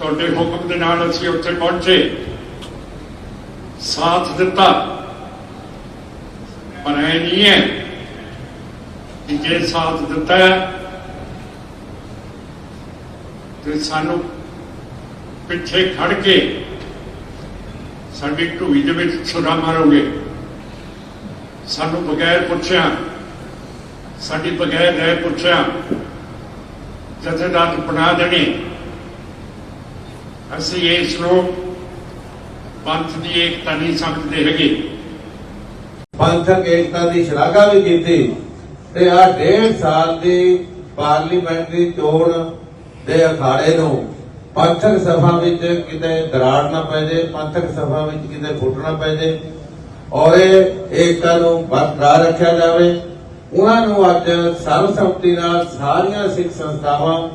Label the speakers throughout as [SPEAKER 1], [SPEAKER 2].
[SPEAKER 1] ਤੁਹਾਡੇ ਹੁਕਮ ਦੇ ਨਾਲ ਅਸੀਂ ਉੱਥੇ ਪਹੁੰਚੇ, ਸਾਥ ਦਿੱਤਾ। ਪਰ ਐ ਨਹੀਂ ਹੈ ਕਿ ਜੇ ਸਾਥ ਦਿੱਤਾ ਤੇ ਸਾਨੂੰ ਪਿੱਛੇ ਖੜ ਕੇ ਸਾਡੀ ਢੂਈ ਦੇ ਵਿੱਚ ਛੁਰਾ ਮਾਰੋਗੇ। ਸਾਨੂੰ ਬਗੈਰ ਪੁੱਛਿਆ, ਸਾਡੀ ਬਗੈਰ ਰਹਿ ਪੁੱਛਿਆ ਜਥੇਦਾਰ ਬਣਾ ਦੇਣੀ। ਅਸੀਂ ਇਸ ਨੂੰ ਪੰਥ ਦੀ ਏਕਤਾ ਨਹੀਂ ਸਮਝਦੇ ਹੈਗੇ।
[SPEAKER 2] ਪੰਥਕ ਏਕਤਾ ਦੀ ਸ਼ਲਾਘਾ ਵੀ ਕੀਤੀ ਤੇ ਆ 1.5 ਸਾਲ ਦੀ ਪਾਰਲੀਮੈਂਟਰੀ ਚੋਣ ਦੇ ਅਖਾੜੇ ਨੂੰ ਪੰਥਕ ਸਭਾ ਵਿੱਚ ਕਿਤੇ ਦਰਾੜ ਨਾ ਪੈ ਜੇ, ਪੰਥਕ ਸਭਾ ਵਿੱਚ ਕਿਤੇ ਫੁੱਟ ਨਾ ਪੈ ਜੇ ਔਰ ਇਹ ਏਕਤਾ ਨੂੰ ਬਰਕਰਾਰ ਰੱਖਿਆ ਜਾਵੇ। ਉਹਨਾਂ ਨੂੰ ਅੱਜ ਸਰਬਸੰਮਤੀ ਨਾਲ ਸਾਰੀਆਂ ਸਿੱਖ ਸੰਸਥਾਵਾਂ,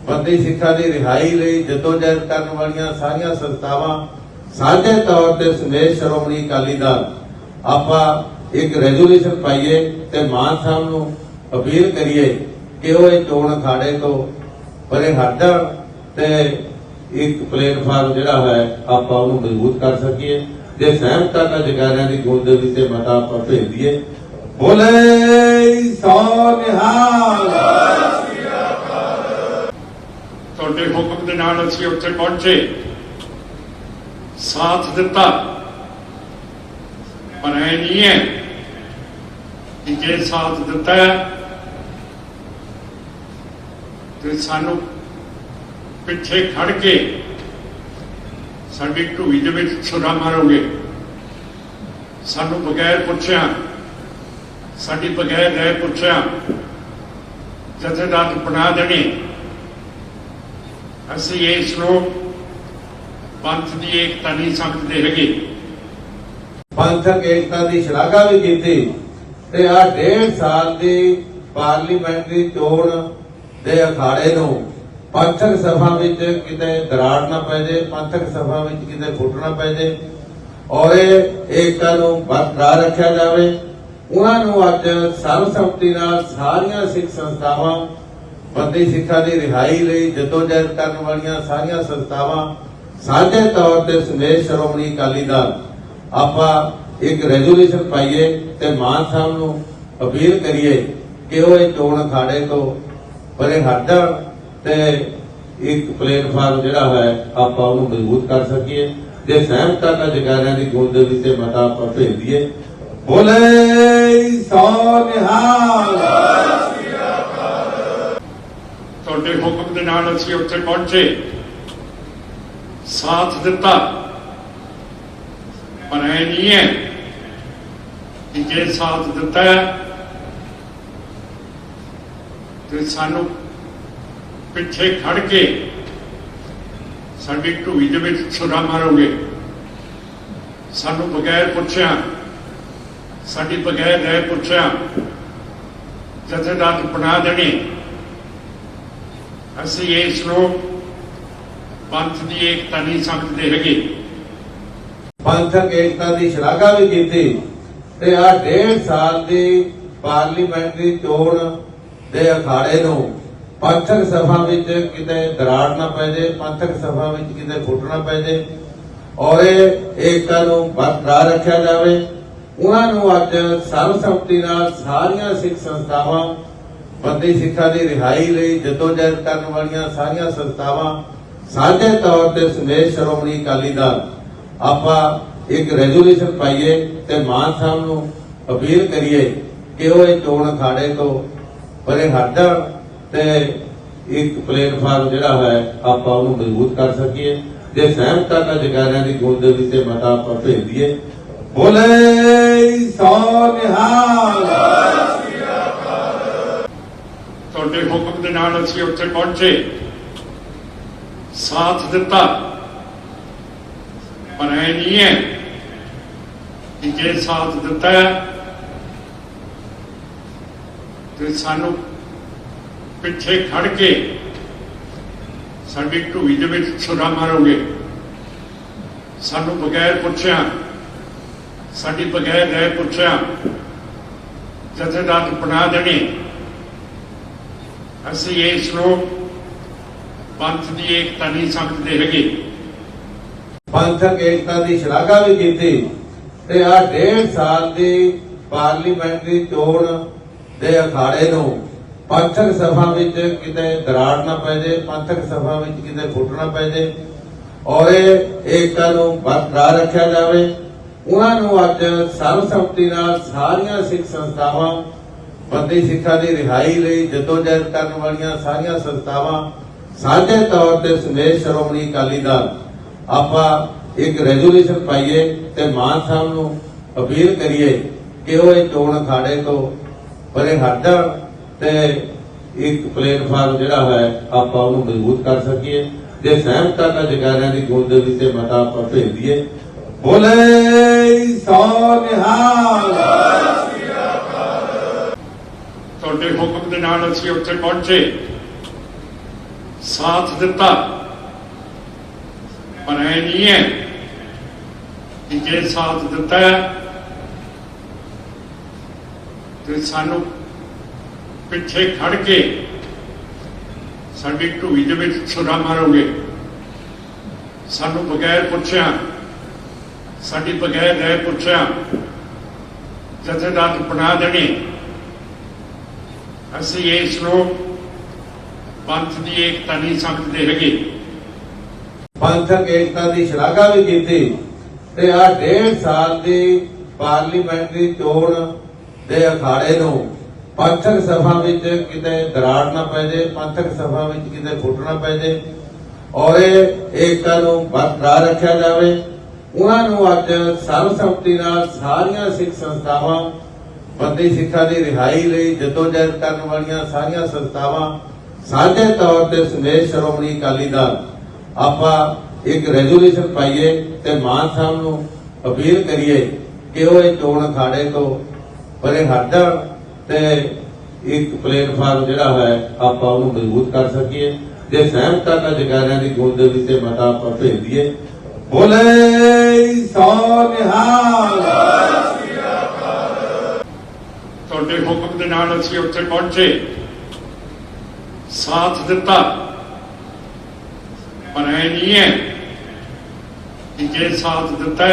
[SPEAKER 2] ਬੰਦੀ ਸਿੱਖਾਂ ਦੀ ਰਿਹਾਈ ਲਈ ਜਦੋਜਹਿਦ ਕਰਨ ਵਾਲੀਆਂ ਸਾਰੀਆਂ ਸੰਸਥਾਵਾਂ ਸਾਂਝੇ ਤੌਰ ਤੇ ਸਮੇਤ ਸ਼੍ਰੋਮਣੀ ਅਕਾਲੀ ਦਲ ਆਪਾਂ ਇੱਕ ਰੈਜ਼ੋਲੂਸ਼ਨ ਪਾਈਏ ਤੇ ਮਾਨ ਸਾਹਿਬ ਨੂੰ ਅਪੀਲ ਕਰੀਏ ਕਿ ਉਹ ਇਹ ਚੋਣ ਅਖਾੜੇ ਤੋਂ ਪਰੇ ਹਟ ਜਾਣ ਤੇ ਇੱਕ ਪਲੇਟਫਾਰਮ ਜਿਹੜਾ ਹੈ ਆਪਾਂ ਉਹਨੂੰ ਮਜ਼ਬੂਤ ਕਰ ਸਕੀਏ। ਜੇ ਸਹਿਮਤਾ ਦਾ ਜਗਾਰਿਆਂ ਦੀ ਗੋਦ ਦੇ ਵਿੱਚ ਮਤਾ ਆਪਾਂ ਭੇਜ ਦਈਏ। ਬੋਲੇ ਸੋ ਨਿਹਾਲ।
[SPEAKER 1] ਤੁਹਾਡੇ ਹੁਕਮ ਦੇ ਨਾਲ ਅਸੀਂ ਉੱਥੇ ਪਹੁੰਚੇ, ਸਾਥ ਦਿੱਤਾ। ਪਰ ਐ ਨਹੀਂ ਹੈ ਕਿ ਜੇ ਸਾਥ ਦਿੱਤਾ ਤੇ ਸਾਨੂੰ ਪਿੱਛੇ ਖੜ ਕੇ ਸਾਡੀ ਢੂਈ ਦੇ ਵਿੱਚ ਛੁਰਾ ਮਾਰੋਗੇ। ਸਾਨੂੰ ਬਗੈਰ ਪੁੱਛਿਆ, ਸਾਡੀ ਬਗੈਰ ਰਹਿ ਪੁੱਛਿਆ ਜਥੇਦਾਰ ਬਣਾ ਦੇਣੀ। ਅਸੀਂ ਇਸ ਨੂੰ ਪੰਥ ਦੀ ਏਕਤਾ ਨਹੀਂ ਸਮਝਦੇ ਹੈਗੇ।
[SPEAKER 2] ਪੰਥਕ ਏਕਤਾ ਦੀ ਸ਼ਲਾਘਾ ਵੀ ਕੀਤੀ ਤੇ ਆ 1.5 ਸਾਲ ਦੀ ਪਾਰਲੀਮੈਂਟਰੀ ਚੋਣ ਦੇ ਅਖਾੜੇ ਨੂੰ ਪੰਥਕ ਸਭਾ ਵਿੱਚ ਕਿਤੇ ਦਰਾੜ ਨਾ ਪੈ ਜੇ, ਪੰਥਕ ਸਭਾ ਵਿੱਚ ਕਿਤੇ ਫੁੱਟ ਨਾ ਪੈ ਜੇ ਔਰ ਇਹ ਏਕਤਾ ਨੂੰ ਬਰਕਰਾਰ ਰੱਖਿਆ ਜਾਵੇ। ਉਹਨਾਂ ਨੂੰ ਅੱਜ ਸਰਬਸੰਮਤੀ ਨਾਲ ਸਾਰੀਆਂ ਸਿੱਖ ਸੰਸਥਾਵਾਂ, ਬੰਦੀ ਸਿੱਖਾਂ ਦੀ ਰਿਹਾਈ ਲਈ ਜਦੋਜਹਿਦ ਕਰਨ ਵਾਲੀਆਂ ਸਾਰੀਆਂ ਸੰਸਥਾਵਾਂ ਸਾਂਝੇ ਤੌਰ ਤੇ ਸਮੇਤ ਸ਼੍ਰੋਮਣੀ ਅਕਾਲੀ ਦਲ ਆਪਾਂ ਇੱਕ ਰੈਜ਼ੋਲੂਸ਼ਨ ਪਾਈਏ ਤੇ ਮਾਨ ਸਾਹਿਬ ਨੂੰ ਅਪੀਲ ਕਰੀਏ ਕਿ ਉਹ ਇਹ ਚੋਣ ਅਖਾੜੇ ਤੋਂ ਪਰੇ ਹਟ ਜਾਣ ਤੇ ਇੱਕ ਪਲੇਟਫਾਰਮ ਜਿਹੜਾ ਹੈ ਆਪਾਂ ਉਹਨੂੰ ਮਜ਼ਬੂਤ ਕਰ ਸਕੀਏ। ਜੇ ਸਹਿਮਤਾ ਦਾ ਜਗਾਰਿਆਂ ਦੀ ਗੋਦ ਦੇ ਵਿੱਚ ਮਤਾ ਆਪਾਂ ਭੇਜ ਦਈਏ। ਬੋਲੇ ਸੋ ਨਿਹਾਲ।
[SPEAKER 1] ਤੁਹਾਡੇ ਹੁਕਮ ਦੇ ਨਾਲ ਅਸੀਂ ਉੱਥੇ ਪਹੁੰਚੇ, ਸਾਥ ਦਿੱਤਾ। ਪਰ ਐ ਨਹੀਂ ਹੈ ਕਿ ਜੇ ਸਾਥ ਦਿੱਤਾ ਤੇ ਸਾਨੂੰ ਪਿੱਛੇ ਖੜ ਕੇ ਸਾਡੀ ਢੂਈ ਦੇ ਵਿੱਚ ਛੁਰਾ ਮਾਰੋਗੇ। ਸਾਨੂੰ ਬਗੈਰ ਪੁੱਛਿਆ, ਸਾਡੀ ਬਗੈਰ ਰਹਿ ਪੁੱਛਿਆ ਜਥੇਦਾਰ ਬਣਾ ਦੇਣੀ। ਅਸੀਂ ਇਸ ਨੂੰ ਪੰਥ ਦੀ ਏਕਤਾ ਨਹੀਂ ਸਮਝਦੇ ਹੈਗੇ।
[SPEAKER 2] ਪੰਥਕ ਏਕਤਾ ਦੀ ਸ਼ਲਾਘਾ ਵੀ ਕੀਤੀ ਤੇ ਆ 1.5 ਸਾਲ ਦੀ ਪਾਰਲੀਮੈਂਟਰੀ ਚੋਣ ਦੇ ਅਖਾੜੇ ਨੂੰ ਪੰਥਕ ਸਭਾ ਵਿੱਚ ਕਿਤੇ ਦਰਾੜ ਨਾ ਪੈ ਜੇ, ਪੰਥਕ ਸਭਾ ਵਿੱਚ ਕਿਤੇ ਫੁੱਟ ਨਾ ਪੈ ਜੇ ਔਰ ਇਹ ਏਕਤਾ ਨੂੰ ਬਰਕਰਾਰ ਰੱਖਿਆ ਜਾਵੇ। ਉਹਨਾਂ ਨੂੰ ਅੱਜ ਸਰਬਸੰਮਤੀ ਨਾਲ ਸਾਰੀਆਂ ਸਿੱਖ ਸੰਸਥਾਵਾਂ, ਬੰਦੀ ਸਿੱਖਾਂ ਦੀ ਰਿਹਾਈ ਲਈ ਜਦੋਜਹਿਦ ਕਰਨ ਵਾਲੀਆਂ ਸਾਰੀਆਂ ਸੰਸਥਾਵਾਂ ਸਾਂਝੇ ਤੌਰ ਤੇ ਸਮੇਤ ਸ਼੍ਰੋਮਣੀ ਅਕਾਲੀ ਦਲ ਆਪਾਂ ਇੱਕ ਰੈਜ਼ੋਲੂਸ਼ਨ ਪਾਈਏ ਤੇ ਮਾਨ ਸਾਹਿਬ ਨੂੰ ਅਪੀਲ ਕਰੀਏ ਕਿ ਉਹ ਇਹ ਚੋਣ ਅਖਾੜੇ ਤੋਂ ਪਰੇ ਹਟ ਜਾਣ ਤੇ ਇੱਕ ਪਲੇਟਫਾਰਮ ਜਿਹੜਾ ਹੈ ਆਪਾਂ ਉਹਨੂੰ ਮਜ਼ਬੂਤ ਕਰ ਸਕੀਏ। ਜੇ ਸਹਿਮਤਾ ਦਾ ਜਗਾਰਿਆਂ ਦੀ ਗੋਦ ਦੇ ਵਿੱਚ ਮਤਾ ਆਪਾਂ ਭੇਜ ਦਈਏ। ਬੋਲੇ ਸੋ ਨਿਹਾਲ।
[SPEAKER 1] ਤੁਹਾਡੇ ਹੁਕਮ ਦੇ ਨਾਲ ਅਸੀਂ ਉੱਥੇ ਪਹੁੰਚੇ, ਸਾਥ ਦਿੱਤਾ। ਪਰ ਐ ਨਹੀਂ ਹੈ ਕਿ ਜੇ ਸਾਥ ਦਿੱਤਾ ਤੇ ਸਾਨੂੰ ਪਿੱਛੇ ਖੜ ਕੇ ਸਾਡੀ ਢੂਈ ਦੇ ਵਿੱਚ ਛੁਰਾ ਮਾਰੋਗੇ। ਸਾਨੂੰ ਬਗੈਰ ਪੁੱਛਿਆ, ਸਾਡੀ ਬਗੈਰ ਰਹਿ ਪੁੱਛਿਆ ਜਥੇਦਾਰ ਬਣਾ ਦੇਣੀ। ਅਸੀਂ ਇਸ ਨੂੰ ਪੰਥ ਦੀ ਏਕਤਾ ਨਹੀਂ ਸਮਝਦੇ ਹੈਗੇ।
[SPEAKER 2] ਪੰਥਕ ਏਕਤਾ ਦੀ ਸ਼ਲਾਘਾ ਵੀ ਕੀਤੀ ਤੇ ਆ 1.5 ਸਾਲ ਦੀ ਪਾਰਲੀਮੈਂਟਰੀ ਚੋਣ ਦੇ ਅਖਾੜੇ ਨੂੰ ਪੰਥਕ ਸਭਾ ਵਿੱਚ ਕਿਤੇ ਦਰਾੜ ਨਾ ਪੈ ਜੇ, ਪੰਥਕ ਸਭਾ ਵਿੱਚ ਕਿਤੇ ਫੁੱਟ ਨਾ ਪੈ ਜੇ ਔਰ ਇਹ ਏਕਤਾ ਨੂੰ ਬਰਕਰਾਰ ਰੱਖਿਆ ਜਾਵੇ। ਉਹਨਾਂ ਨੂੰ ਅੱਜ ਸਰਬਸੰਮਤੀ ਨਾਲ ਸਾਰੀਆਂ ਸਿੱਖ ਸੰਸਥਾਵਾਂ, ਬੰਦੀ ਸਿੱਖਾਂ ਦੀ ਰਿਹਾਈ ਲਈ ਜਦੋਜਹਿਦ ਕਰਨ ਵਾਲੀਆਂ ਸਾਰੀਆਂ ਸੰਸਥਾਵਾਂ ਸਾਂਝੇ ਤੌਰ ਤੇ ਸਮੇਤ ਸ਼੍ਰੋਮਣੀ ਅਕਾਲੀ ਦਲ ਆਪਾਂ ਇੱਕ ਰੈਜ਼ੋਲੂਸ਼ਨ ਪਾਈਏ ਤੇ ਮਾਨ ਸਾਹਿਬ ਨੂੰ ਅਪੀਲ ਕਰੀਏ ਕਿ ਉਹ ਇਹ ਚੋਣ ਅਖਾੜੇ ਤੋਂ ਪਰੇ ਹਟ ਜਾਣ ਤੇ ਇੱਕ ਪਲੇਟਫਾਰਮ ਜਿਹੜਾ ਹੈ ਆਪਾਂ ਉਹਨੂੰ ਮਜ਼ਬੂਤ ਕਰ ਸਕੀਏ। ਜੇ ਸਹਿਮਤਾ ਦਾ ਜਗਾਰਿਆਂ ਦੀ ਗੂੰਜ ਦੇ ਵਿੱਚ ਮਤਾ ਆਪਾਂ ਭੇਜ ਦਈਏ। ਬੋਲੇ ਸੋ ਨਿਹਾਲ।
[SPEAKER 1] ਤੁਹਾਡੇ ਹੁਕਮ ਦੇ ਨਾਲ ਅਸੀਂ ਉੱਥੇ ਪਹੁੰਚੇ, ਸਾਥ ਦਿੱਤਾ, ਪਰ ਇਹ ਨਹੀਂ ਹੈ ਕਿ ਜੇ ਸਾਥ ਦਿੱਤਾ ਤੇ ਸਾਨੂੰ ਪਿੱਛੇ ਖੜ ਕੇ ਸਾਡੀ ਢੂਈ ਦੇ ਵਿੱਚ ਛੁਰਾ ਮਾਰੋਗੇ। ਸਾਨੂੰ ਬਗੈਰ ਪੁੱਛਿਆ, ਸਾਡੀ ਬਗੈਰ ਰਹਿ ਪੁੱਛਿਆ ਜਥੇਦਾਰ ਬਣਾ ਦੇਣੀ। ਅਸੀਂ ਇਸ ਨੂੰ ਪੰਥ ਦੀ ਏਕਤਾ ਨਹੀਂ ਸਮਝਦੇ ਹੈਗੇ।
[SPEAKER 2] ਪੰਥਕ ਏਕਤਾ ਦੀ ਸ਼ਲਾਘਾ ਵੀ ਕੀਤੀ ਤੇ ਆ 1.5 ਸਾਲ ਦੀ ਪਾਰਲੀਮੈਂਟਰੀ ਚੋਣ ਦੇ ਅਖਾੜੇ ਨੂੰ ਪੰਥਕ ਸਭਾ ਵਿੱਚ ਕਿਤੇ ਦਰਾੜ ਨਾ ਪੈ ਜੇ, ਪੰਥਕ ਸਭਾ ਵਿੱਚ ਕਿਤੇ ਫੁੱਟ ਨਾ ਪੈ ਜੇ ਔਰ ਇਹ ਏਕਤਾ ਨੂੰ ਬਰਕਰਾਰ ਰੱਖਿਆ ਜਾਵੇ। ਉਹਨਾਂ ਨੂੰ ਅੱਜ ਸਰਬਸੰਮਤੀ ਨਾਲ ਸਾਰੀਆਂ ਸਿੱਖ ਸੰਸਥਾਵਾਂ, ਬੰਦੀ ਸਿੱਖਾਂ ਦੀ ਰਿਹਾਈ ਲਈ ਜਦੋਜਹਿਦ ਕਰਨ ਵਾਲੀਆਂ ਸਾਰੀਆਂ ਸੰਸਥਾਵਾਂ ਸਾਂਝੇ ਤੌਰ ਤੇ ਸਮੇਤ ਸ਼੍ਰੋਮਣੀ ਅਕਾਲੀ ਦਲ ਆਪਾਂ ਇੱਕ ਰੈਜ਼ੋਲੂਸ਼ਨ ਪਾਈਏ ਤੇ ਮਾਨ ਸਾਹਿਬ ਨੂੰ ਅਪੀਲ ਕਰੀਏ ਕਿ ਉਹ ਇਹ ਚੋਣ ਅਖਾੜੇ ਤੋਂ ਪਰੇ ਹਟ ਜਾਣ ਤੇ ਇੱਕ ਪਲੇਟਫਾਰਮ ਜਿਹੜਾ ਹੈ ਆਪਾਂ ਉਹਨੂੰ ਮਜ਼ਬੂਤ ਕਰ ਸਕੀਏ। ਜੇ ਸਹਿਮਤਾ ਦਾ ਜਗਾਰਿਆਂ ਦੀ ਗੂੰਜ ਦੇ ਵਿੱਚ ਮਤਾ ਆਪਾਂ ਭੇਜ ਦਈਏ। ਬੋਲੇ ਸੋ ਨਿਹਾਲ।
[SPEAKER 1] ਤੁਹਾਡੇ ਹੁਕਮ ਦੇ ਨਾਲ ਅਸੀਂ ਉੱਥੇ ਪਹੁੰਚੇ, ਸਾਥ ਦਿੱਤਾ, ਪਰ ਇਹ ਨਹੀਂ ਹੈ ਕਿ ਜੇ ਸਾਥ ਦਿੱਤਾ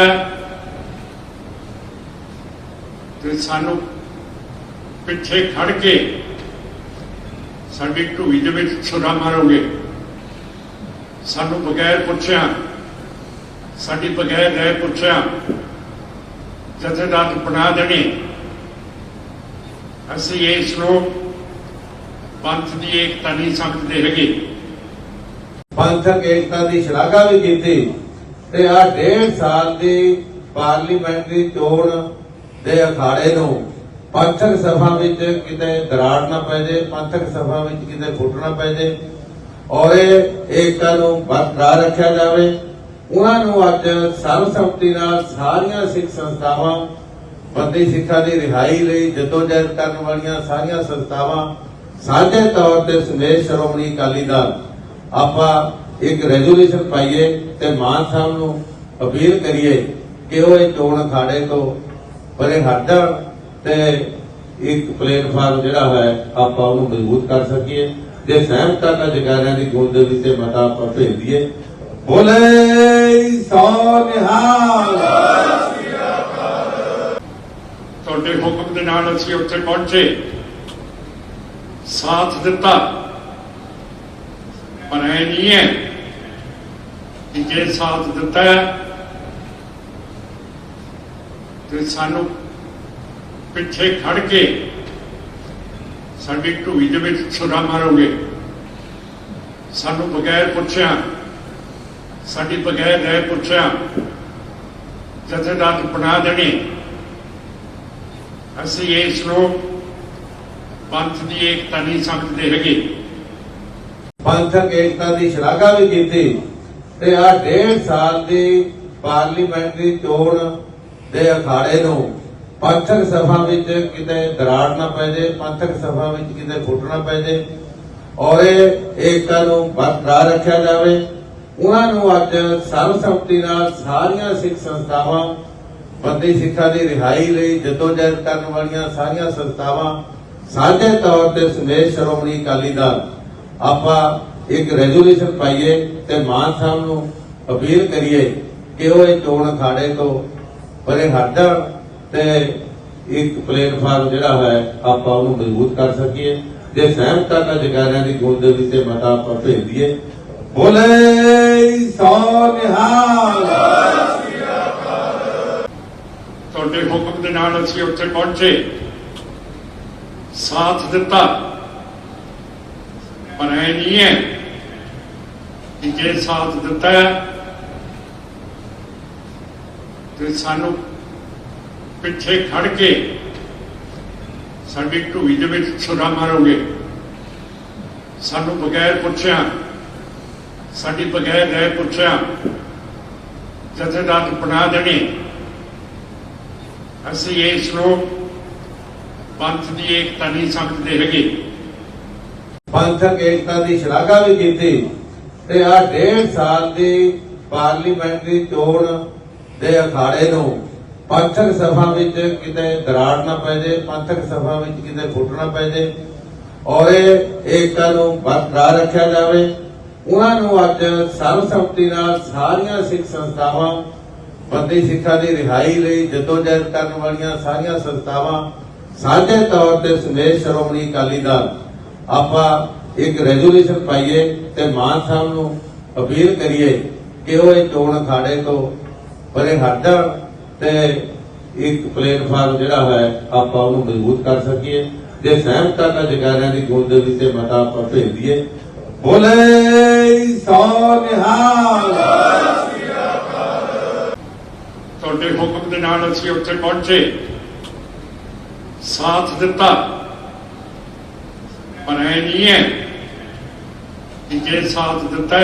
[SPEAKER 1] ਤੇ ਸਾਨੂੰ ਪਿੱਛੇ ਖੜ ਕੇ ਸਾਡੀ ਢੂਈ ਦੇ ਵਿੱਚ ਛੁਰਾ ਮਾਰੋਗੇ। ਸਾਨੂੰ ਬਗੈਰ ਪੁੱਛਿਆ, ਸਾਡੀ ਬਗੈਰ ਰਹਿ ਪੁੱਛਿਆ ਜਥੇਦਾਰ ਬਣਾ ਦੇਣੀ। ਅਸੀਂ ਇਸ ਨੂੰ ਪੰਥ ਦੀ ਏਕਤਾ ਨਹੀਂ ਸਮਝਦੇ ਹੈਗੇ।
[SPEAKER 2] ਪੰਥਕ ਏਕਤਾ ਦੀ ਸ਼ਲਾਘਾ ਵੀ ਕੀਤੀ ਤੇ ਆ 1.5 ਸਾਲ ਦੀ ਪਾਰਲੀਮੈਂਟਰੀ ਚੋਣ ਦੇ ਅਖਾੜੇ ਨੂੰ ਪੰਥਕ ਸਭਾ ਵਿੱਚ ਕਿਤੇ ਦਰਾੜ ਨਾ ਪੈ ਜੇ, ਪੰਥਕ ਸਭਾ ਵਿੱਚ ਕਿਤੇ ਫੁੱਟ ਨਾ ਪੈ ਜੇ ਔਰ ਇਹ ਏਕਤਾ ਨੂੰ ਬਰਕਰਾਰ ਰੱਖਿਆ ਜਾਵੇ। ਉਹਨਾਂ ਨੂੰ ਅੱਜ ਸਰਬਸੰਮਤੀ ਨਾਲ ਸਾਰੀਆਂ ਸਿੱਖ ਸੰਸਥਾਵਾਂ, ਬੰਦੀ ਸਿੱਖਾਂ ਦੀ ਰਿਹਾਈ ਲਈ ਜਦੋਜਹਿਦ ਕਰਨ ਵਾਲੀਆਂ ਸਾਰੀਆਂ ਸੰਸਥਾਵਾਂ ਸਾਂਝੇ ਤੌਰ ਤੇ ਸਮੇਤ ਸ਼੍ਰੋਮਣੀ ਅਕਾਲੀ ਦਲ ਆਪਾਂ ਇੱਕ ਰੈਜ਼ੋਲੂਸ਼ਨ ਪਾਈਏ ਤੇ ਮਾਨ ਸਾਹਿਬ ਨੂੰ ਅਪੀਲ ਕਰੀਏ ਕਿ ਉਹ ਇਹ ਚੋਣ ਅਖਾੜੇ ਤੋਂ ਪਰੇ ਹਟ ਜਾਣ ਤੇ ਇੱਕ ਪਲੇਟਫਾਰਮ ਜਿਹੜਾ ਹੈ ਆਪਾਂ ਉਹਨੂੰ ਮਜ਼ਬੂਤ ਕਰ ਸਕੀਏ। ਜੇ ਸਹਿਮਤਾ ਦਾ ਜਗਾਰਿਆਂ ਦੀ ਗੂੰਜ ਦੇ ਵਿੱਚ ਮਤਾ ਆਪਾਂ ਭੇਜ ਦਈਏ। ਬੋਲੇ ਸੋ ਨਿਹਾਲ।
[SPEAKER 1] ਤੁਹਾਡੇ ਹੁਕਮ ਦੇ ਨਾਲ ਅਸੀਂ ਉੱਥੇ ਪਹੁੰਚੇ, ਸਾਥ ਦਿੱਤਾ, ਪਰ ਇਹ ਨਹੀਂ ਹੈ ਕਿ ਜੇ ਸਾਥ ਦਿੱਤਾ ਤੇ ਸਾਨੂੰ ਪਿੱਛੇ ਖੜ ਕੇ ਸਾਡੀ ਢੂਈ ਦੇ ਵਿੱਚ ਛੁਰਾ ਮਾਰੋਗੇ। ਸਾਨੂੰ ਬਗੈਰ ਪੁੱਛਿਆ, ਸਾਡੀ ਬਗੈਰ ਰਹਿ ਪੁੱਛਿਆ ਜਥੇਦਾਰ ਬਣਾ ਦੇਣੀ। ਅਸੀਂ ਇਸ ਨੂੰ ਪੰਥ ਦੀ ਏਕਤਾ ਨਹੀਂ ਸਮਝਦੇ ਹੈਗੇ।
[SPEAKER 2] ਪੰਥਕ ਏਕਤਾ ਦੀ ਸ਼ਲਾਘਾ ਵੀ ਕੀਤੀ ਤੇ ਆ 1.5 ਸਾਲ ਦੀ ਪਾਰਲੀਮੈਂਟਰੀ ਚੋਣ ਦੇ ਅਖਾੜੇ ਨੂੰ ਪੰਥਕ ਸਭਾ ਵਿੱਚ ਕਿਤੇ ਦਰਾੜ ਨਾ ਪੈ ਜੇ, ਪੰਥਕ ਸਭਾ ਵਿੱਚ ਕਿਤੇ ਫੁੱਟ ਨਾ ਪੈ ਜੇ ਔਰ ਇਹ ਏਕਤਾ ਨੂੰ ਬਰਕਰਾਰ ਰੱਖਿਆ ਜਾਵੇ। ਉਹਨਾਂ ਨੂੰ ਅੱਜ ਸਰਬਸੰਮਤੀ ਨਾਲ ਸਾਰੀਆਂ ਸਿੱਖ ਸੰਸਥਾਵਾਂ, ਬੰਦੀ ਸਿੱਖਾਂ ਦੀ ਰਿਹਾਈ ਲਈ ਜਦੋਜਹਿਦ ਕਰਨ ਵਾਲੀਆਂ ਸਾਰੀਆਂ ਸੰਸਥਾਵਾਂ ਸਾਂਝੇ ਤੌਰ ਤੇ ਸਮੇਤ ਸ਼੍ਰੋਮਣੀ ਅਕਾਲੀ ਦਲ ਆਪਾਂ ਇੱਕ ਰੈਜ਼ੋਲੂਸ਼ਨ ਪਾਈਏ ਤੇ ਮਾਨ ਸਾਹਿਬ ਨੂੰ ਅਪੀਲ ਕਰੀਏ ਕਿ ਉਹ ਇਹ ਚੋਣ ਅਖਾੜੇ ਤੋਂ ਪਰੇ ਹਟਣ ਤੇ ਇੱਕ ਪਲੇਟਫਾਰਮ ਜਿਹੜਾ ਹੈ ਆਪਾਂ ਉਹਨੂੰ ਮਜ਼ਬੂਤ ਕਰ ਸਕੀਏ। ਜੇ ਸਹਿਮਤਾ ਦਾ ਜਗਾਰਿਆਂ ਦੀ ਗੂੰਜ ਦੇ ਵਿੱਚ ਮਤਾ ਆਪਾਂ ਭੇਜ ਦਈਏ। ਬੋਲੇ ਸੋ ਨਿਹਾਲ।
[SPEAKER 1] ਤੁਹਾਡੇ ਹੁਕਮ ਦੇ ਨਾਲ ਅਸੀਂ ਉੱਥੇ ਪਹੁੰਚੇ, ਸਾਥ ਦਿੱਤਾ, ਪਰ ਇਹ ਨਹੀਂ ਹੈ ਕਿ ਜੇ ਸਾਥ ਦਿੱਤਾ ਤੇ ਸਾਨੂੰ ਪਿੱਛੇ ਖੜ ਕੇ ਸਾਡੀ ਢੂਈ ਦੇ ਵਿੱਚ ਛੁਰਾ ਮਾਰੋਗੇ। ਸਾਨੂੰ ਬਗੈਰ ਪੁੱਛਿਆ, ਸਾਡੀ ਬਗੈਰ ਰਹਿ ਪੁੱਛਿਆ ਜਥੇਦਾਰ ਬਣਾ ਦੇਣੀ। ਅਸੀਂ ਇਸ ਨੂੰ ਪੰਥ ਦੀ ਏਕਤਾ ਨਹੀਂ ਸਮਝਦੇ ਹੈਗੇ।
[SPEAKER 2] ਪੰਥਕ ਏਕਤਾ ਦੀ ਸ਼ਲਾਘਾ ਵੀ ਕੀਤੀ ਤੇ ਆ 1.5 ਸਾਲ ਦੀ ਪਾਰਲੀਮੈਂਟਰੀ ਚੋਣ ਦੇ ਅਖਾੜੇ ਨੂੰ ਪੰਥਕ ਸਭਾ ਵਿੱਚ ਕਿਤੇ ਦਰਾੜ ਨਾ ਪੈ ਜਾਏ, ਪੰਥਕ ਸਭਾ ਵਿੱਚ ਕਿਤੇ ਫੁੱਟ ਨਾ ਪੈ ਜਾਏ ਔਰ ਇਹ ਏਕਤਾ ਨੂੰ ਬਰਕਰਾਰ ਰੱਖਿਆ ਜਾਵੇ। ਉਹਨਾਂ ਨੂੰ ਅੱਜ ਸਰਬਸੰਮਤੀ ਨਾਲ ਸਾਰੀਆਂ ਸਿੱਖ ਸੰਸਥਾਵਾਂ, ਬੰਦੀ ਸਿੱਖਾਂ ਦੀ ਰਿਹਾਈ ਲਈ ਜਦੋਜਹਿਦ ਕਰਨ ਵਾਲੀਆਂ ਸਾਰੀਆਂ ਸੰਸਥਾਵਾਂ ਸਾਂਝੇ ਤੌਰ ਤੇ ਸਮੇਤ ਸ਼੍ਰੋਮਣੀ ਅਕਾਲੀ ਦਲ ਆਪਾਂ ਇੱਕ ਰੈਜ਼ੋਲੂਸ਼ਨ ਪਾਈਏ ਤੇ ਮਾਨ ਸਾਹਿਬ ਨੂੰ ਅਪੀਲ ਕਰੀਏ ਕਿ ਉਹ ਇਹ ਚੋਣ ਅਖਾੜੇ ਤੋਂ ਪਰੇ ਹਟਣ ਤੇ ਇੱਕ ਪਲੇਟਫਾਰਮ ਜਿਹੜਾ ਹੈ ਆਪਾਂ ਉਹਨੂੰ ਮਜ਼ਬੂਤ ਕਰ ਸਕੀਏ। ਜੇ ਸਹਿਮਤਾ ਦਾ ਜਗਾਰਿਆਂ ਦੀ ਗੂੰਜ ਦੇ ਵਿੱਚ ਮਤਾ ਆਪਾਂ ਭੇਜ ਦਈਏ। ਬੋਲੇ ਸੋ ਨਿਹਾਲ।
[SPEAKER 1] ਤੁਹਾਡੇ ਹੁਕਮ ਦੇ ਨਾਲ ਅਸੀਂ ਉੱਥੇ ਪਹੁੰਚੇ, ਸਾਥ ਦਿੱਤਾ, ਪਰ ਇਹ ਨਹੀਂ ਹੈ ਕਿ ਜੇ ਸਾਥ ਦਿੱਤਾ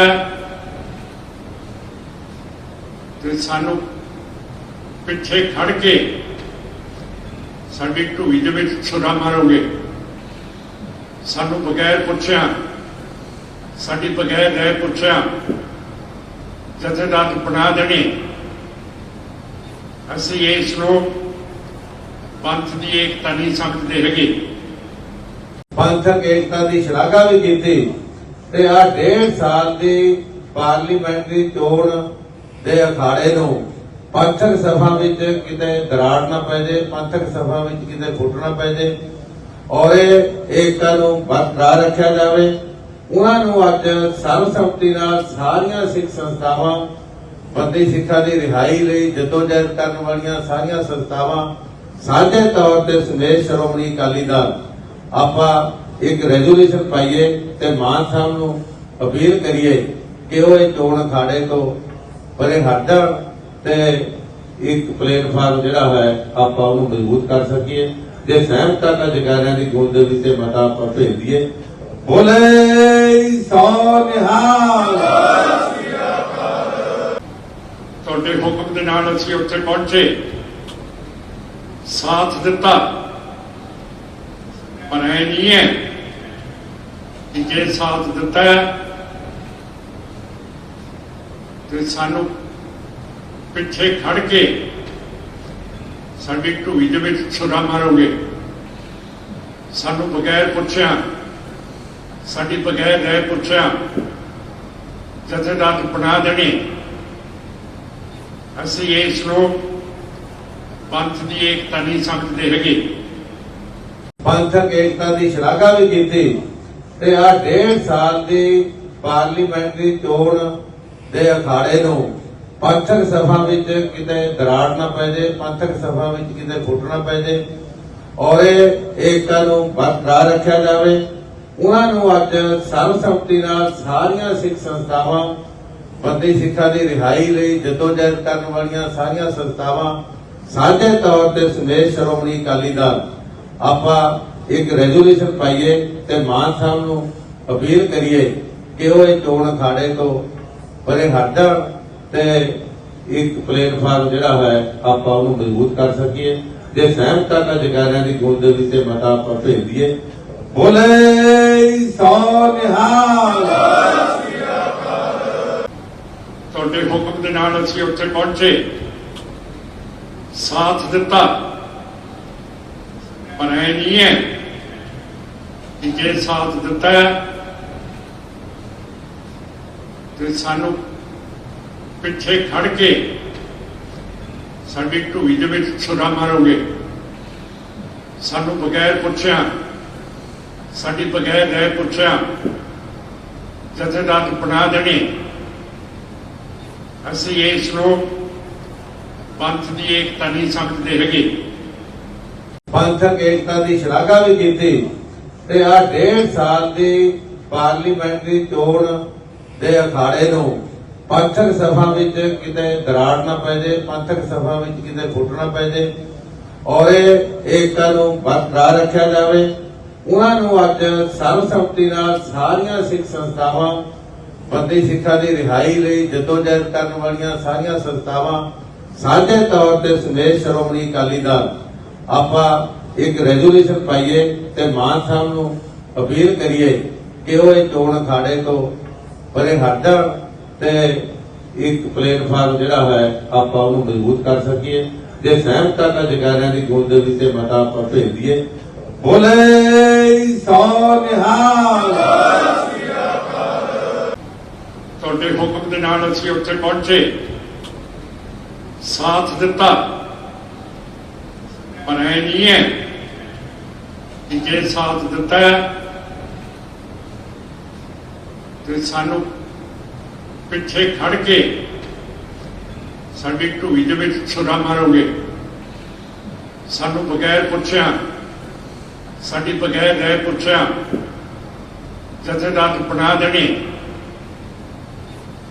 [SPEAKER 1] ਤੇ ਸਾਨੂੰ ਪਿੱਛੇ ਖੜ ਕੇ ਸਾਡੀ ਢੂਈ ਦੇ ਵਿੱਚ ਛੁਰਾ ਮਾਰੋਗੇ। ਸਾਨੂੰ ਬਗੈਰ ਪੁੱਛਿਆ, ਸਾਡੀ ਬਗੈਰ ਰਹਿ ਪੁੱਛਿਆ ਜਥੇਦਾਰ ਬਣਾ ਦੇਣੀ। ਅਸੀਂ ਇਸ ਨੂੰ ਪੰਥ ਦੀ ਏਕਤਾ ਨਹੀਂ ਸਮਝਦੇ ਹੈਗੇ।
[SPEAKER 2] ਪੰਥਕ ਏਕਤਾ ਦੀ ਸ਼ਲਾਘਾ ਵੀ ਕੀਤੀ ਤੇ ਆ 1.5 ਸਾਲ ਦੀ ਪਾਰਲੀਮੈਂਟਰੀ ਚੋਣ ਦੇ ਅਖਾੜੇ ਨੂੰ ਪੰਥਕ ਸਭਾ ਵਿੱਚ ਕਿਤੇ ਦਰਾੜ ਨਾ ਪੈ ਜਾਏ, ਪੰਥਕ ਸਭਾ ਵਿੱਚ ਕਿਤੇ ਫੁੱਟ ਨਾ ਪੈ ਜਾਏ ਔਰ ਇਹ ਏਕਤਾ ਨੂੰ ਬਰਕਰਾਰ ਰੱਖਿਆ ਜਾਵੇ। ਉਹਨਾਂ ਨੂੰ ਅੱਜ ਸਰਬਸੰਮਤੀ ਨਾਲ ਸਾਰੀਆਂ ਸਿੱਖ ਸੰਸਥਾਵਾਂ, ਬੰਦੀ ਸਿੱਖਾਂ ਦੀ ਰਿਹਾਈ ਲਈ ਜਦੋਜਹਿਦ ਕਰਨ ਵਾਲੀਆਂ ਸਾਰੀਆਂ ਸੰਸਥਾਵਾਂ ਸਾਂਝੇ ਤੌਰ ਤੇ ਸਮੇਤ ਸ਼੍ਰੋਮਣੀ ਅਕਾਲੀ ਦਲ ਆਪਾਂ ਇੱਕ ਰੈਜ਼ੋਲੂਸ਼ਨ ਪਾਈਏ ਤੇ ਮਾਨ ਸਾਹਿਬ ਨੂੰ ਅਪੀਲ ਕਰੀਏ ਕਿ ਉਹ ਇਹ ਚੋਣ ਅਖਾੜੇ ਤੋਂ ਪਰੇ ਹਟਣ ਤੇ ਇੱਕ ਪਲੇਟਫਾਰਮ ਜਿਹੜਾ ਹੈ ਆਪਾਂ ਉਹਨੂੰ ਮਜ਼ਬੂਤ ਕਰ ਸਕੀਏ। ਜੇ ਸਹਿਮਤਾ ਦਾ ਜਗਾਰਿਆਂ ਦੀ ਗੂੰਜ ਦੇ ਵਿੱਚ ਮਤਾ ਆਪਾਂ ਭੇਜ ਦਈਏ। ਬੋਲੇ ਸੋ ਨਿਹਾਲ।
[SPEAKER 1] ਤੁਹਾਡੇ ਹੁਕਮ ਦੇ ਨਾਲ ਅਸੀਂ ਉੱਥੇ ਪਹੁੰਚੇ, ਸਾਥ ਦਿੱਤਾ, ਪਰ ਇਹ ਨਹੀਂ ਹੈ ਕਿ ਜੇ ਸਾਥ ਦਿੱਤਾ ਤੇ ਸਾਨੂੰ ਪਿੱਛੇ ਖੜ ਕੇ ਸਾਡੀ ਢੂਈ ਦੇ ਵਿੱਚ ਛੁਰਾ ਮਾਰੋਗੇ। ਸਾਨੂੰ ਬਗੈਰ ਪੁੱਛਿਆ, ਸਾਡੀ ਬਗੈਰ ਰਹਿ ਪੁੱਛਿਆ ਜਥੇਦਾਰ ਬਣਾ ਦੇਣੀ। ਅਸੀਂ ਇਸ ਨੂੰ ਪੰਥ ਦੀ ਏਕਤਾ ਨਹੀਂ ਸਮਝਦੇ ਹੈਗੇ।
[SPEAKER 2] ਪੰਥਕ ਏਕਤਾ ਦੀ ਸ਼ਲਾਘਾ ਵੀ ਕੀਤੀ ਤੇ ਆ 1.5 ਸਾਲ ਦੀ ਪਾਰਲੀਮੈਂਟਰੀ ਚੋਣ ਦੇ ਅਖਾੜੇ ਨੂੰ ਪੰਥਕ ਸਭਾ ਵਿੱਚ ਕਿਤੇ ਦਰਾੜ ਨਾ ਪੈ ਜਾਏ, ਪੰਥਕ ਸਭਾ ਵਿੱਚ ਕਿਤੇ ਫੁੱਟ ਨਾ ਪੈ ਜਾਏ ਔਰ ਇਹ ਏਕਤਾ ਨੂੰ ਬਰਕਰਾਰ ਰੱਖਿਆ ਜਾਵੇ। ਉਹਨਾਂ ਨੂੰ ਅੱਜ ਸਰਬਸੰਮਤੀ ਨਾਲ ਸਾਰੀਆਂ ਸਿੱਖ ਸੰਸਥਾਵਾਂ, ਬੰਦੀ ਸਿੱਖਾਂ ਦੀ ਰਿਹਾਈ ਲਈ ਜਦੋਜਹਿਦ ਕਰਨ ਵਾਲੀਆਂ ਸਾਰੀਆਂ ਸੰਸਥਾਵਾਂ ਸਾਂਝੇ ਤੌਰ ਤੇ ਸਮੇਤ ਸ਼੍ਰੋਮਣੀ ਅਕਾਲੀ ਦਲ ਆਪਾਂ ਇੱਕ ਰੈਜ਼ੋਲੂਸ਼ਨ ਪਾਈਏ ਤੇ ਮਾਨ ਸਾਹਿਬ ਨੂੰ ਅਪੀਲ ਕਰੀਏ ਕਿ ਉਹ ਇਹ ਚੋਣ ਅਖਾੜੇ ਤੋਂ ਪਰੇ ਹਟਣ ਤੇ ਇੱਕ ਪਲੇਟਫਾਰਮ ਜਿਹੜਾ ਹੈ ਆਪਾਂ ਉਹਨੂੰ ਮਜ਼ਬੂਤ ਕਰ ਸਕੀਏ। ਜੇ ਸਹਿਮਤਾ ਦਾ ਜਗਾਰਿਆਂ ਦੀ ਗੂੰਜ ਦੇ ਵਿੱਚ ਮਤਾ ਆਪਾਂ ਭੇਜ ਦਈਏ। ਬੋਲੇ ਸੋ ਨਿਹਾਲ।
[SPEAKER 1] ਤੁਹਾਡੇ ਹੁਕਮ ਦੇ ਨਾਲ ਅਸੀਂ ਉੱਥੇ ਪਹੁੰਚੇ, ਸਾਥ ਦਿੱਤਾ, ਪਰ ਇਹ ਨਹੀਂ ਹੈ ਕਿ ਜੇ ਸਾਥ ਦਿੱਤਾ ਤੇ ਸਾਨੂੰ ਪਿੱਛੇ ਖੜ ਕੇ ਸਾਡੀ ਢੂਈ ਦੇ ਵਿੱਚ ਛੁਰਾ ਮਾਰੋਗੇ, ਸਾਨੂੰ ਬਗੈਰ ਪੁੱਛਿਆ, ਸਾਡੀ ਬਗੈਰ ਰਹਿ ਪੁੱਛਿਆ ਜਥੇਦਾਰ ਬਣਾ ਦੇਣੀ। ਅਸੀਂ ਇਸ ਨੂੰ ਪੰਥ ਦੀ ਏਕਤਾ ਨਹੀਂ ਸਮਝਦੇ ਹੈਗੇ।
[SPEAKER 2] ਪੰਥਕ ਏਕਤਾ ਦੀ ਸ਼ਲਾਘਾ ਵੀ ਕੀਤੀ ਤੇ ਆ 1.5 ਸਾਲ ਦੀ ਪਾਰਲੀਮੈਂਟਰੀ ਚੋਣ ਦੇ ਅਖਾੜੇ ਨੂੰ ਪੰਥਕ ਸਭਾ ਵਿੱਚ ਕਿਤੇ ਦਰਾੜ ਨਾ ਪੈ ਜੇ, ਪੰਥਕ ਸਭਾ ਵਿੱਚ ਕਿਤੇ ਫੁੱਟ ਨਾ ਪੈ ਜੇ ਔਰ ਇਹ ਏਕਤਾ ਨੂੰ ਬਰਕਰਾਰ ਰੱਖਿਆ ਜਾਵੇ। ਉਹਨਾਂ ਨੂੰ ਅੱਜ ਸਰਬਸੰਮਤੀ ਨਾਲ ਸਾਰੀਆਂ ਸਿੱਖ ਸੰਸਥਾਵਾਂ, ਬੰਦੀ ਸਿੱਖਾਂ ਦੀ ਰਿਹਾਈ ਲਈ ਜਦੋਜਹਿਦ ਕਰਨ ਵਾਲੀਆਂ ਸਾਰੀਆਂ ਸੰਸਥਾਵਾਂ ਸਾਂਝੇ ਤੌਰ ਤੇ ਸਮੇਤ ਸ਼੍ਰੋਮਣੀ ਅਕਾਲੀ ਦਲ ਆਪਾਂ ਇੱਕ ਰੈਜ਼ੋਲੂਸ਼ਨ ਪਾਈਏ ਤੇ ਮਾਨ ਸਾਹਿਬ ਨੂੰ ਅਪੀਲ ਕਰੀਏ ਕਿ ਉਹ ਇਹ ਚੋਣ ਅਖਾੜੇ ਤੋਂ ਪਰੇ ਹਟ ਜਾਣ ਤੇ ਇੱਕ ਪਲੇਟਫਾਰਮ ਜਿਹੜਾ ਹੈ ਆਪਾਂ ਉਹਨੂੰ ਮਜ਼ਬੂਤ ਕਰ ਸਕੀਏ। ਜੇ ਸਹਿਮਤਾ ਦਾ ਜਗਾਰਿਆਂ ਦੀ ਗੋਦ ਦੇ ਵਿੱਚ ਮਤਾ ਆਪਾਂ ਭੇਜ ਦਈਏ। ਬੋਲੇ ਸੋ ਨਿਹਾਲ।
[SPEAKER 1] ਤੁਹਾਡੇ ਹੁਕਮ ਦੇ ਨਾਲ ਅਸੀਂ ਉੱਥੇ ਪਹੁੰਚੇ, ਸਾਥ ਦਿੱਤਾ, ਪਰ ਇਹ ਨਹੀਂ ਹੈ ਕਿ ਜੇ ਸਾਥ ਦਿੱਤਾ ਤੇ ਸਾਨੂੰ ਪਿੱਛੇ ਖੜ ਕੇ ਸਾਡੀ ਢੂਈ ਦੇ ਵਿੱਚ ਛੁਰਾ ਮਾਰੋਗੇ, ਸਾਨੂੰ ਬਗੈਰ ਪੁੱਛਿਆ, ਸਾਡੀ ਬਗੈਰ ਰਹਿ ਪੁੱਛਿਆ ਜਥੇਦਾਰ ਬਣਾ ਦੇਣੀ।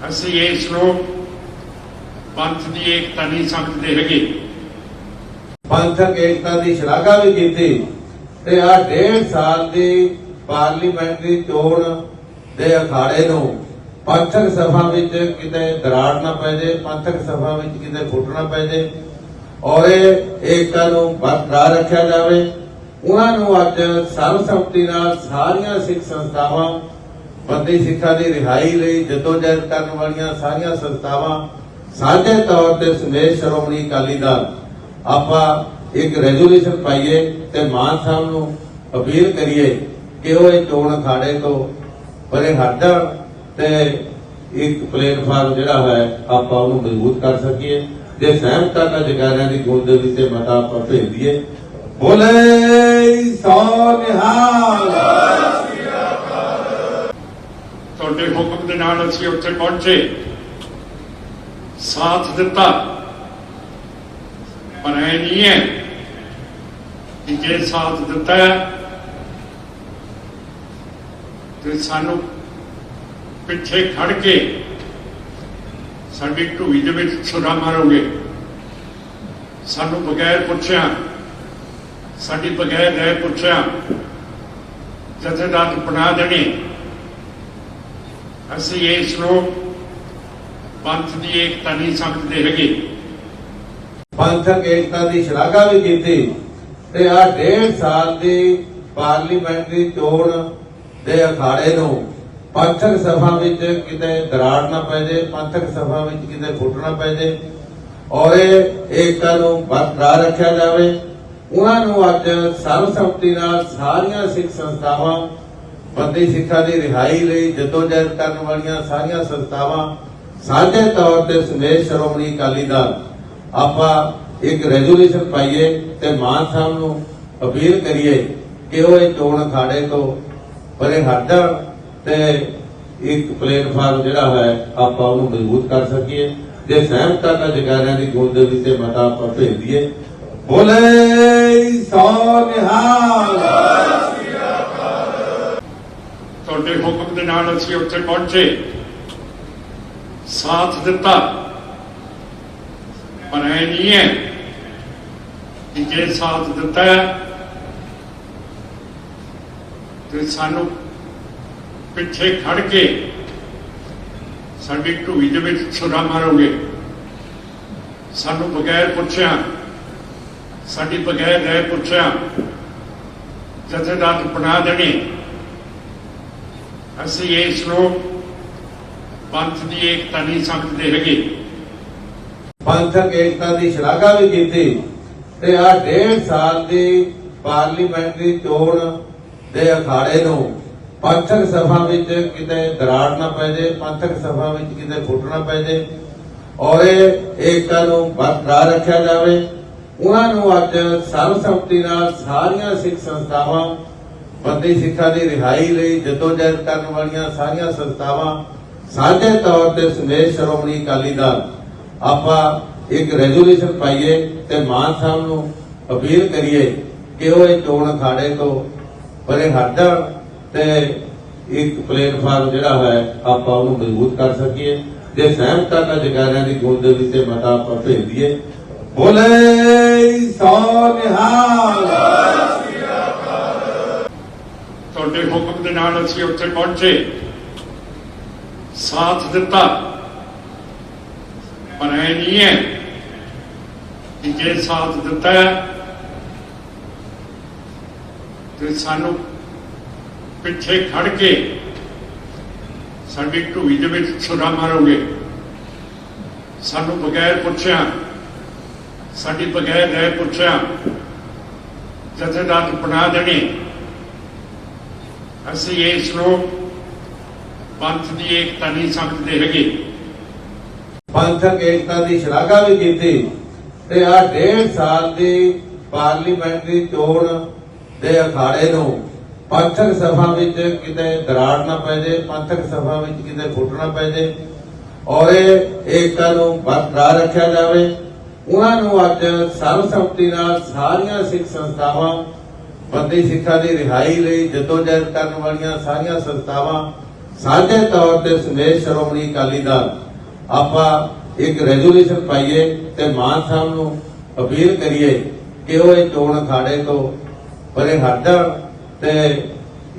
[SPEAKER 1] ਅਸੀਂ ਇਸ ਨੂੰ ਪੰਥ ਦੀ ਏਕਤਾ ਨਹੀਂ ਸਮਝਦੇ ਹੈਗੇ।
[SPEAKER 2] ਪੰਥਕ ਏਕਤਾ ਦੀ ਸ਼ਲਾਘਾ ਵੀ ਕੀਤੀ ਤੇ ਆ 1.5 ਸਾਲ ਦੀ ਪਾਰਲੀਮੈਂਟਰੀ ਚੋਣ ਦੇ ਅਖਾੜੇ ਨੂੰ ਪੰਥਕ ਸਭਾ ਵਿੱਚ ਕਿਤੇ ਦਰਾੜ ਨਾ ਪੈ ਜੇ, ਪੰਥਕ ਸਭਾ ਵਿੱਚ ਕਿਤੇ ਫੁੱਟ ਨਾ ਪੈ ਜੇ ਔਰ ਇਹ ਏਕਤਾ ਨੂੰ ਬਰਕਰਾਰ ਰੱਖਿਆ ਜਾਵੇ। ਉਹਨਾਂ ਨੂੰ ਅੱਜ ਸਰਬਸੰਮਤੀ ਨਾਲ ਸਾਰੀਆਂ ਸਿੱਖ ਸੰਸਥਾਵਾਂ, ਬੰਦੀ ਸਿੱਖਾਂ ਦੀ ਰਿਹਾਈ ਲਈ ਜਦੋਜਹਿਦ ਕਰਨ ਵਾਲੀਆਂ ਸਾਰੀਆਂ ਸੰਸਥਾਵਾਂ ਸਾਂਝੇ ਤੌਰ ਤੇ ਸਮੇਤ ਸ਼੍ਰੋਮਣੀ ਅਕਾਲੀ ਦਲ ਆਪਾਂ ਇੱਕ ਰੈਜ਼ੋਲੂਸ਼ਨ ਪਾਈਏ ਤੇ ਮਾਨ ਸਾਹਿਬ ਨੂੰ ਅਪੀਲ ਕਰੀਏ ਕਿ ਉਹ ਇਹ ਚੋਣ ਅਖਾੜੇ ਤੋਂ ਪਰੇ ਹਟ ਜਾਣ ਤੇ ਇੱਕ ਪਲੇਟਫਾਰਮ ਜਿਹੜਾ ਹੈ ਆਪਾਂ ਉਹਨੂੰ ਮਜ਼ਬੂਤ ਕਰ ਸਕੀਏ। ਜੇ ਸਹਿਮਤਾ ਦਾ ਜਗਾਰਿਆਂ ਦੀ ਗੋਦ ਦੇ ਵਿੱਚ ਮਤਾ ਆਪਾਂ ਭੇਜ ਦਈਏ। ਬੋਲੇ ਸੋ ਨਿਹਾਲ।
[SPEAKER 1] ਤੁਹਾਡੇ ਹੁਕਮ ਦੇ ਨਾਲ ਅਸੀਂ ਉੱਥੇ ਪਹੁੰਚੇ, ਸਾਥ ਦਿੱਤਾ, ਪਰ ਇਹ ਨਹੀਂ ਹੈ ਕਿ ਜੇ ਸਾਥ ਦਿੱਤਾ ਤੇ ਸਾਨੂੰ ਪਿੱਛੇ ਖੜ ਕੇ ਸਾਡੀ ਢੂਈ ਦੇ ਵਿੱਚ ਛੁਰਾ ਮਾਰੋਗੇ, ਸਾਨੂੰ ਬਗੈਰ ਪੁੱਛਿਆ, ਸਾਡੀ ਬਗੈਰ ਰਹਿ ਪੁੱਛਿਆ ਜਥੇਦਾਰ ਬਣਾ ਦੇਣੀ। ਅਸੀਂ ਇਸ ਨੂੰ ਪੰਥ ਦੀ ਏਕਤਾ ਨਹੀਂ ਸਮਝਦੇ ਹੈਗੇ।
[SPEAKER 2] ਪੰਥਕ ਏਕਤਾ ਦੀ ਸ਼ਲਾਘਾ ਵੀ ਕੀਤੀ ਤੇ ਆ 1.5 ਸਾਲ ਦੀ ਪਾਰਲੀਮੈਂਟਰੀ ਚੋਣ ਦੇ ਅਖਾੜੇ ਨੂੰ ਪੰਥਕ ਸਭਾ ਵਿੱਚ ਕਿਤੇ ਦਰਾੜ ਨਾ ਪੈ ਜੇ, ਪੰਥਕ ਸਭਾ ਵਿੱਚ ਕਿਤੇ ਫੁੱਟ ਨਾ ਪੈ ਜੇ ਔਰ ਇਹ ਏਕਤਾ ਨੂੰ ਬਰਕਰਾਰ ਰੱਖਿਆ ਜਾਵੇ। ਉਹਨਾਂ ਨੂੰ ਅੱਜ ਸਰਬਸੰਮਤੀ ਨਾਲ ਸਾਰੀਆਂ ਸਿੱਖ ਸੰਸਥਾਵਾਂ, ਬੰਦੀ ਸਿੱਖਾਂ ਦੀ ਰਿਹਾਈ ਲਈ ਜਦੋਜਹਿਦ ਕਰਨ ਵਾਲੀਆਂ ਸਾਰੀਆਂ ਸੰਸਥਾਵਾਂ ਸਾਂਝੇ ਤੌਰ ਤੇ ਸਮੇਤ ਸ਼੍ਰੋਮਣੀ ਅਕਾਲੀ ਦਲ ਆਪਾਂ ਇੱਕ ਰੈਜ਼ੋਲੂਸ਼ਨ ਪਾਈਏ ਤੇ ਮਾਨ ਸਾਹਿਬ ਨੂੰ ਅਪੀਲ ਕਰੀਏ ਕਿ ਉਹ ਇਹ ਚੋਣ ਅਖਾੜੇ ਤੋਂ ਪਰੇ ਹਟ ਜਾਣ ਤੇ ਇੱਕ ਪਲੇਟਫਾਰਮ ਜਿਹੜਾ ਹੈ ਆਪਾਂ ਉਹਨੂੰ ਮਜ਼ਬੂਤ ਕਰ ਸਕੀਏ। ਜੇ ਸਹਿਮਤਾ ਦਾ ਜਗਾਰਿਆਂ ਦੀ ਗੋਦ ਦੇ ਵਿੱਚ ਮਤਾ ਆਪਾਂ ਭੇਜ ਦਈਏ। ਬੋਲੇ ਸੋ ਨਿਹਾਲ।
[SPEAKER 1] ਤੁਹਾਡੇ ਹੁਕਮ ਦੇ ਨਾਲ ਅਸੀਂ ਉੱਥੇ ਪਹੁੰਚੇ, ਸਾਥ ਦਿੱਤਾ, ਪਰ ਇਹ ਨਹੀਂ ਹੈ ਕਿ ਜੇ ਸਾਥ ਦਿੱਤਾ ਤੇ ਸਾਨੂੰ ਪਿੱਛੇ ਖੜ ਕੇ ਸਾਡੀ ਢੂਈ ਦੇ ਵਿੱਚ ਛੁਰਾ ਮਾਰੋਗੇ, ਸਾਨੂੰ ਬਗੈਰ ਪੁੱਛਿਆ, ਸਾਡੀ ਬਗੈਰ ਰਹਿ ਪੁੱਛਿਆ ਜਥੇਦਾਰ ਬਣਾ ਦੇਣੀ। ਅਸੀਂ ਇਸ ਨੂੰ ਪੰਥ ਦੀ ਏਕਤਾ ਨਹੀਂ ਸਮਝਦੇ ਹੈਗੇ।
[SPEAKER 2] ਪੰਥਕ ਏਕਤਾ ਦੀ ਸ਼ਲਾਘਾ ਵੀ ਕੀਤੀ ਤੇ ਆ 1.5 ਸਾਲ ਦੀ ਪਾਰਲੀਮੈਂਟਰੀ ਚੋਣ ਦੇ ਅਖਾੜੇ ਨੂੰ ਪੰਥਕ ਸਭਾ ਵਿੱਚ ਕਿਤੇ ਦਰਾੜ ਨਾ ਪੈ ਜਾਏ, ਪੰਥਕ ਸਭਾ ਵਿੱਚ ਕਿਤੇ ਫੁੱਟ ਨਾ ਪੈ ਜਾਏ ਔਰ ਇਹ ਏਕਤਾ ਨੂੰ ਬਰਕਰਾਰ ਰੱਖਿਆ ਜਾਵੇ। ਉਹਨਾਂ ਨੂੰ ਅੱਜ ਸਰਬਸੰਮਤੀ ਨਾਲ ਸਾਰੀਆਂ ਸਿੱਖ ਸੰਸਥਾਵਾਂ, ਬੰਦੀ ਸਿੱਖਾਂ ਦੀ ਰਿਹਾਈ ਲਈ ਜਦੋਜਹਿਦ ਕਰਨ ਵਾਲੀਆਂ ਸਾਰੀਆਂ ਸੰਸਥਾਵਾਂ ਸਾਂਝੇ ਤੌਰ ਤੇ ਸਮੇਤ ਸ਼੍ਰੋਮਣੀ ਅਕਾਲੀ ਦਲ ਆਪਾਂ ਇੱਕ ਰੈਜ਼ੋਲੂਸ਼ਨ ਪਾਈਏ ਤੇ ਮਾਨ ਸਾਹਿਬ ਨੂੰ ਅਪੀਲ ਕਰੀਏ ਕਿ ਉਹ ਇਹ ਚੋਣ ਅਖਾੜੇ ਤੋਂ ਪਰੇ ਹਟ ਜਾਣ ਤੇ ਇੱਕ ਪਲੇਟਫਾਰਮ ਜਿਹੜਾ ਹੈ ਆਪਾਂ ਉਹਨੂੰ ਮਜ਼ਬੂਤ ਕਰ ਸਕੀਏ। ਜੇ ਸਹਿਮਤਾ ਦਾ ਜਗਾਰਿਆਂ ਦੀ ਗੂੰਜ ਦੇ ਵਿੱਚ ਮਤਾ ਆਪਾਂ ਭੇਜ ਦਈਏ। ਬੋਲੇ ਸੋ ਨਿਹਾਲ।
[SPEAKER 1] ਤੁਹਾਡੇ ਹੁਕਮ ਦੇ ਨਾਲ ਅਸੀਂ ਉੱਥੇ ਪਹੁੰਚੇ, ਸਾਥ ਦਿੱਤਾ, ਪਰ ਇਹ ਨਹੀਂ ਹੈ ਕਿ ਜੇ ਸਾਥ ਦਿੱਤਾ ਤੇ ਸਾਨੂੰ ਪਿੱਛੇ ਖੜ ਕੇ ਸਾਡੀ ਢੂਈ ਦੇ ਵਿੱਚ ਛੁਰਾ ਮਾਰੋਗੇ, ਸਾਨੂੰ ਬਗੈਰ ਪੁੱਛਿਆ, ਸਾਡੀ ਬਗੈਰ ਰਹਿ ਪੁੱਛਿਆ ਜਥੇਦਾਰ ਬਣਾ ਦੇਣੀ। ਅਸੀਂ ਇਸ ਨੂੰ ਪੰਥ ਦੀ ਏਕਤਾ ਨਹੀਂ ਸਮਝਦੇ ਹੈਗੇ।
[SPEAKER 2] ਪੰਥਕ ਏਕਤਾ ਦੀ ਸ਼ਲਾਘਾ ਵੀ ਕੀਤੀ ਤੇ ਆ 1.5 ਸਾਲ ਦੀ ਪਾਰਲੀਮੈਂਟਰੀ ਚੋਣ ਦੇ ਅਖਾੜੇ ਨੂੰ ਪੰਥਕ ਸਭਾ ਵਿੱਚ ਕਿਤੇ ਦਰਾੜ ਨਾ ਪੈ ਜਾਏ, ਪੰਥਕ ਸਭਾ ਵਿੱਚ ਕਿਤੇ ਫੁੱਟ ਨਾ ਪੈ ਜਾਏ ਔਰ ਇਹ ਏਕਤਾ ਨੂੰ ਬਰਕਰਾਰ ਰੱਖਿਆ ਜਾਵੇ। ਉਹਨਾਂ ਨੂੰ ਅੱਜ ਸਰਬਸੰਮਤੀ ਨਾਲ ਸਾਰੀਆਂ ਸਿੱਖ ਸੰਸਥਾਵਾਂ, ਬੰਦੀ ਸਿੱਖਾਂ ਦੀ ਰਿਹਾਈ ਲਈ ਜਦੋਜਹਿਦ ਕਰਨ ਵਾਲੀਆਂ ਸਾਰੀਆਂ ਸੰਸਥਾਵਾਂ ਸਾਂਝੇ ਤੌਰ ਤੇ ਸਮੇਤ ਸ਼੍ਰੋਮਣੀ ਅਕਾਲੀ ਦਲ ਆਪਾਂ ਇੱਕ ਰੈਜ਼ੋਲੂਸ਼ਨ ਪਾਈਏ ਤੇ ਮਾਨ ਸਾਹਿਬ ਨੂੰ ਅਪੀਲ ਕਰੀਏ ਕਿ ਉਹ ਇਹ ਚੋਣ ਅਖਾੜੇ ਤੋਂ ਪਰੇ ਹਟ ਜਾਣ ਤੇ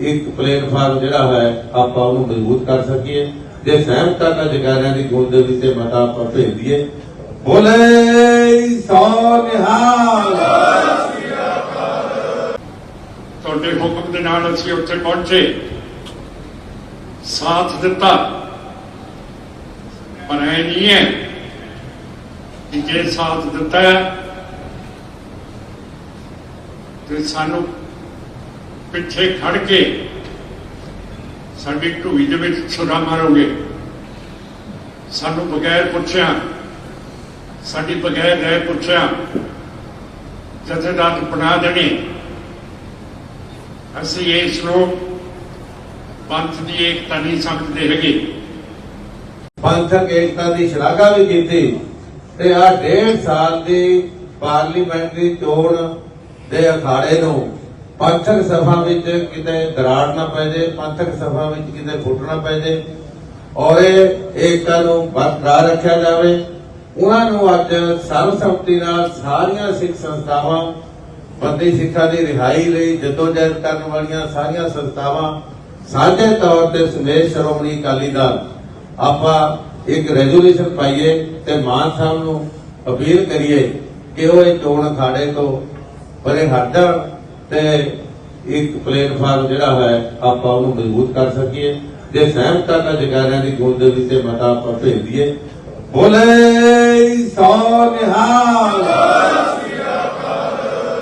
[SPEAKER 2] ਇੱਕ ਪਲੇਟਫਾਰਮ ਜਿਹੜਾ ਹੈ ਆਪਾਂ ਉਹਨੂੰ ਮਜ਼ਬੂਤ ਕਰ ਸਕੀਏ। ਜੇ ਸਹਿਮਤਾ ਦਾ ਜਗਾਰਿਆਂ ਦੀ ਗੂੰਜ ਦੇ ਵਿੱਚ ਮਤਾ ਆਪਾਂ ਭੇਜ ਦਈਏ। ਬੋਲੇ ਸੋ ਨਿਹਾਲ।
[SPEAKER 1] ਤੁਹਾਡੇ ਹੁਕਮ ਦੇ ਨਾਲ ਅਸੀਂ ਉੱਥੇ ਪਹੁੰਚੇ, ਸਾਥ ਦਿੱਤਾ, ਪਰ ਇਹ ਨਹੀਂ ਹੈ ਕਿ ਜੇ ਸਾਥ ਦਿੱਤਾ ਤੇ ਸਾਨੂੰ ਪਿੱਛੇ ਖੜ ਕੇ ਸਾਡੀ ਢੂਈ ਦੇ ਵਿੱਚ ਛੁਰਾ ਮਾਰੋਗੇ, ਸਾਨੂੰ ਬਗੈਰ ਪੁੱਛਿਆ, ਸਾਡੀ ਬਗੈਰ ਰਹਿ ਪੁੱਛਿਆ ਜਥੇਦਾਰ ਬਣਾ ਦੇਣੀ। ਅਸੀਂ ਇਸ ਨੂੰ ਪੰਥ ਦੀ ਏਕਤਾ ਨਹੀਂ ਸਮਝਦੇ ਹੈਗੇ।
[SPEAKER 2] ਪੰਥਕ ਏਕਤਾ ਦੀ ਸ਼ਲਾਘਾ ਵੀ ਕੀਤੀ ਤੇ ਆ 1.5 ਸਾਲ ਦੀ ਪਾਰਲੀਮੈਂਟਰੀ ਚੋਣ ਦੇ ਅਖਾੜੇ ਨੂੰ ਪੰਥਕ ਸਭਾ ਵਿੱਚ ਕਿਤੇ ਦਰਾੜ ਨਾ ਪੈ ਜਾਏ, ਪੰਥਕ ਸਭਾ ਵਿੱਚ ਕਿਤੇ ਫੁੱਟ ਨਾ ਪੈ ਜਾਏ ਔਰ ਇਹ ਏਕਤਾ ਨੂੰ ਬਰਕਰਾਰ ਰੱਖਿਆ ਜਾਵੇ। ਉਹਨਾਂ ਨੂੰ ਅੱਜ ਸਰਬਸੰਮਤੀ ਨਾਲ ਸਾਰੀਆਂ ਸਿੱਖ ਸੰਸਥਾਵਾਂ, ਬੰਦੀ ਸਿੱਖਾਂ ਦੀ ਰਿਹਾਈ ਲਈ ਜਦੋਜਹਿਦ ਕਰਨ ਵਾਲੀਆਂ ਸਾਰੀਆਂ ਸੰਸਥਾਵਾਂ ਸਾਂਝੇ ਤੌਰ ਤੇ ਸਮੇਤ ਸ਼੍ਰੋਮਣੀ ਅਕਾਲੀ ਦਲ ਆਪਾਂ ਇੱਕ ਰੈਜ਼ੋਲੂਸ਼ਨ ਪਾਈਏ ਤੇ ਮਾਨ ਸਾਹਿਬ ਨੂੰ ਅਪੀਲ ਕਰੀਏ ਕਿ ਉਹ ਇਹ ਚੋਣ ਅਖਾੜੇ ਤੋਂ ਪਰੇ ਹਟ ਜਾਣ ਤੇ ਇੱਕ ਪਲੇਟਫਾਰਮ ਜਿਹੜਾ ਹੈ ਆਪਾਂ ਉਹਨੂੰ ਮਜ਼ਬੂਤ ਕਰ ਸਕੀਏ। ਜੇ ਸਹਿਮਤਾ ਦਾ ਜਗਾਰਿਆਂ ਦੀ ਗੂੰਜ ਦੇ ਵਿੱਚ ਮਤਾ ਆਪਾਂ ਭੇਜ ਦਈਏ। ਬੋਲੇ ਸੋ ਨਿਹਾਲ।